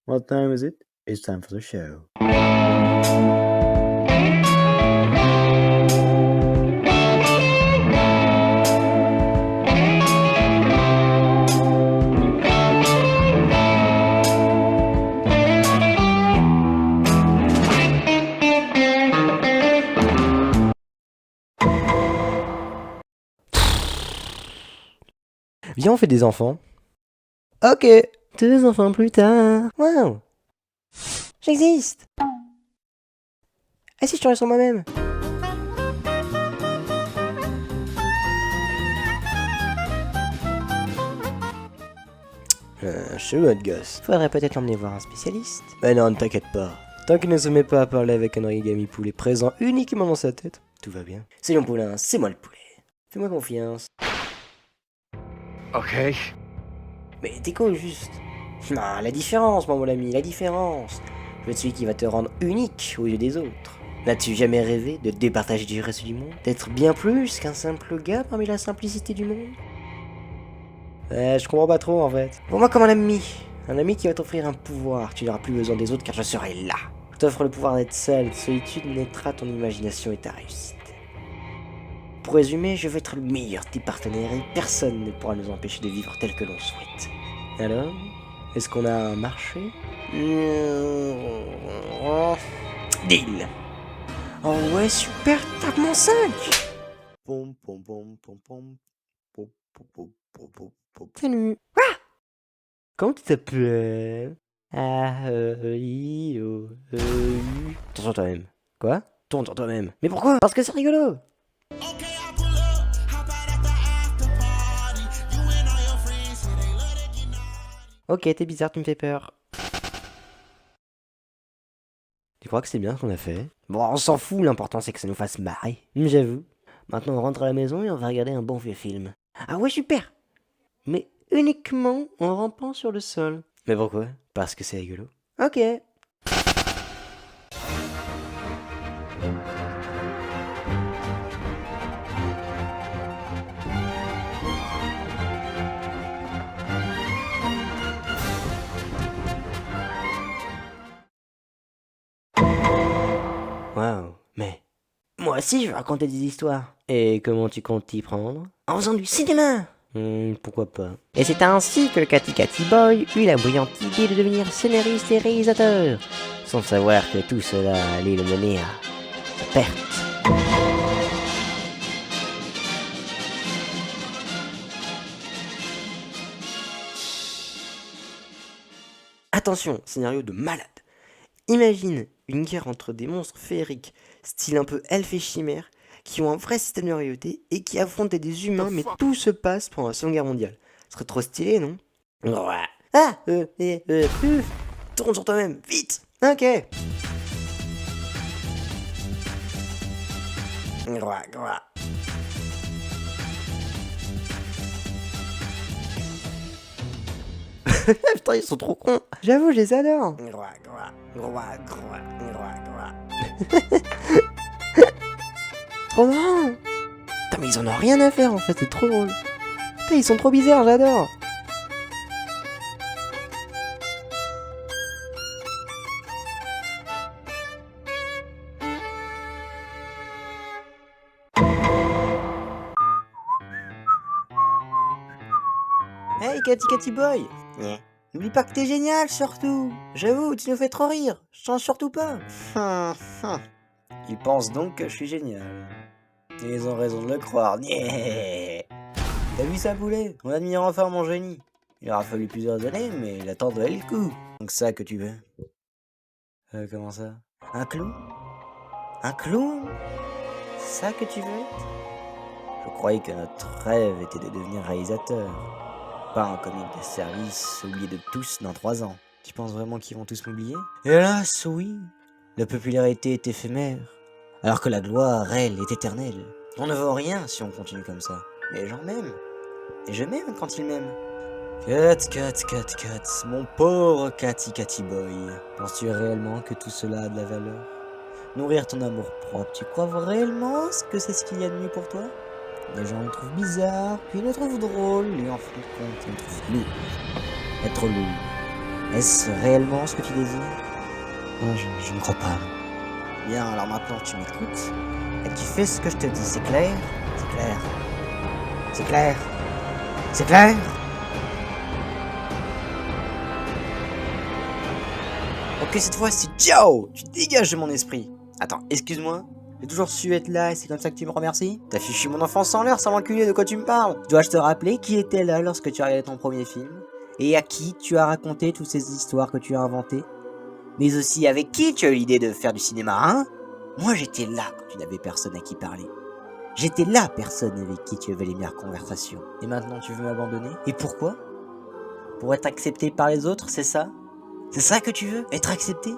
What time is it? It's time for the show. Viens, on fait des enfants. Ok. 2 enfants plus tard. Wow. J'existe. Ah si, je te sur moi-même. Chelou notre gosse. Faudrait peut-être l'emmener voir un spécialiste. Mais non, ne t'inquiète pas. Tant qu'il ne se met pas à parler avec un origami poulet présent uniquement dans sa tête, tout va bien. C'est mon poulain, c'est moi le poulet. Fais-moi confiance. Ok. Mais t'es quoi juste? Non, la différence, mon ami, la différence. Je veux être celui qui va te rendre unique au lieu des autres. N'as-tu jamais rêvé de te départager du reste du monde? D'être bien plus qu'un simple gars parmi la simplicité du monde? Je comprends pas trop en fait. Pour moi comme un ami. Un ami qui va t'offrir un pouvoir. Tu n'auras plus besoin des autres car je serai là. Je t'offre le pouvoir d'être seul. Solitude naîtra ton imagination et ta réussite. Pour résumer, je veux être le meilleur de tes partenaires et personne ne pourra nous empêcher de vivre tel que l'on souhaite. Alors, est-ce qu'on a un marché? Deal. Oh ouais, super, tape mon 5. Pom pom pom pom pom pom pom pom pom pom pom. Salut. Ah, comment tu t'appelles? A-E-I-O-E-U. Tourne sur toi-même. Quoi? Tourne sur toi-même. Mais pourquoi? Parce que c'est rigolo. Ok, t'es bizarre, tu me fais peur. Tu crois que c'est bien ce qu'on a fait? Bon, on s'en fout, l'important c'est que ça nous fasse marrer. J'avoue. Maintenant, on rentre à la maison et on va regarder un bon vieux film. Ah ouais, super! Mais uniquement en rampant sur le sol. Mais pourquoi? Parce que c'est rigolo. Ok. Waouh, mais moi aussi je vais raconter des histoires. Et comment tu comptes t'y prendre? En faisant du cinéma. Pourquoi pas. Et c'est ainsi que le Cathy Cathy Boy eut la brillante idée de devenir scénariste et réalisateur, sans savoir que tout cela allait le mener à sa perte. Attention, scénario de malade. Imagine une guerre entre des monstres féeriques, style un peu elfes et chimères, qui ont un vrai système de royauté et qui affrontent des humains, mais tout se passe pendant la Seconde Guerre mondiale. Ce serait trop stylé, non? Ouais. Ah, tourne sur toi-même, vite. Ok. Putain, ils sont trop cons. J'avoue, je les adore. Trop marrant. Putain, mais ils en ont rien à faire en fait, c'est trop drôle. Putain, ils sont trop bizarres, j'adore. Hey Cathy Cathy Boy. Yeah. N'oublie pas que t'es génial surtout. J'avoue, tu nous fais trop rire. Je change surtout pas. Ils pensent donc que je suis génial. Et ils ont raison de le croire. Yeah. T'as vu ça, poulet? On admire enfin mon génie. Il aura fallu plusieurs années, mais il attend de le coup. Donc ça que tu veux. Comment ça? Un clown? Un clown? Ça que tu veux être? Je croyais que notre rêve était de devenir réalisateur. Pas un comique de service oublié de tous dans 3 ans. Tu penses vraiment qu'ils vont tous m'oublier? Hélas, oui. La popularité est éphémère, alors que la gloire, elle, est éternelle. On ne vaut rien si on continue comme ça. Mais les gens m'aiment. Et je m'aime quand ils m'aiment. Cut, mon pauvre Cathy Cathy Boy. Penses-tu réellement que tout cela a de la valeur? Nourrir ton amour propre, tu crois réellement que c'est ce qu'il y a de mieux pour toi? Les gens le trouvent bizarre, puis ils le trouvent drôle, et en fin de compte, ils le trouvent lourd. Être lourd. Est-ce réellement ce que tu désires? Non, je ne crois pas. Bien, alors maintenant tu m'écoutes et tu fais ce que je te dis, c'est clair? C'est clair. C'est clair? C'est clair? Ok, cette fois-ci, ciao! Tu dégages de mon esprit. Attends, excuse-moi? J'ai toujours su être là et c'est comme ça que tu me remercies? T'as fichu mon enfance en l'air sans l'enculé, de quoi tu me parles? Dois-je te rappeler qui était là lorsque tu as regardé ton premier film? Et à qui tu as raconté toutes ces histoires que tu as inventées? Mais aussi avec qui tu as eu l'idée de faire du cinéma, hein? Moi j'étais là quand tu n'avais personne à qui parler. J'étais la personne avec qui tu avais les meilleures conversations. Et maintenant tu veux m'abandonner? Et pourquoi? Pour être accepté par les autres, c'est ça? C'est ça que tu veux? Être accepté?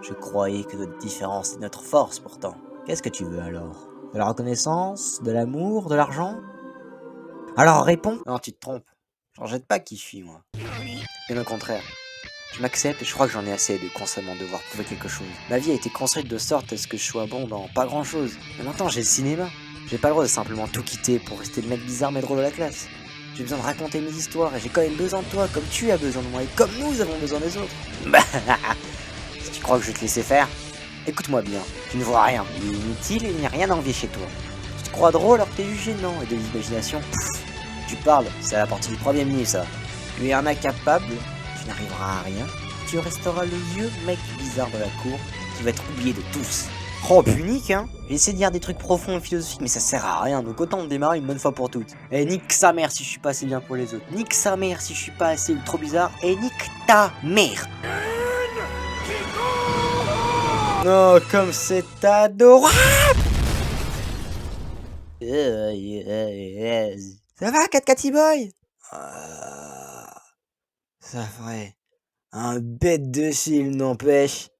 Je croyais que notre différence est notre force pourtant. Qu'est-ce que tu veux alors? De la reconnaissance? De l'amour? De l'argent? Alors réponds! Non, tu te trompes. J'en jette pas qui je suis, moi. Bien au contraire. Je m'accepte et je crois que j'en ai assez de constamment devoir prouver quelque chose. Ma vie a été construite de sorte à ce que je sois bon dans pas grand chose. Mais maintenant j'ai le cinéma. J'ai pas le droit de simplement tout quitter pour rester le mec bizarre mais drôle de la classe. J'ai besoin de raconter mes histoires et j'ai quand même besoin de toi comme tu as besoin de moi et comme nous avons besoin des autres. Bah, si tu crois que je vais te laisser faire, écoute-moi bien, tu ne vois rien, il est inutile et il n'y a rien à envier chez toi. Tu te crois drôle alors que t'es juste gênant et de l'imagination. Tu parles, c'est à la partie du premier livre ça. Tu es un incapable, tu n'arriveras à rien, tu resteras le vieux mec bizarre de la cour qui va être oublié de tous. Oh punique hein. J'ai essayé de dire des trucs profonds et philosophiques mais ça sert à rien, donc autant démarrer une bonne fois pour toutes. Et nique sa mère si je suis pas assez bien pour les autres, nique sa mère si je suis pas assez ou trop bizarre, et nique ta mère. Oh comme c'est adorable. Ça va, Cat Catty Boy? Ça ferait un bête de film, n'empêche.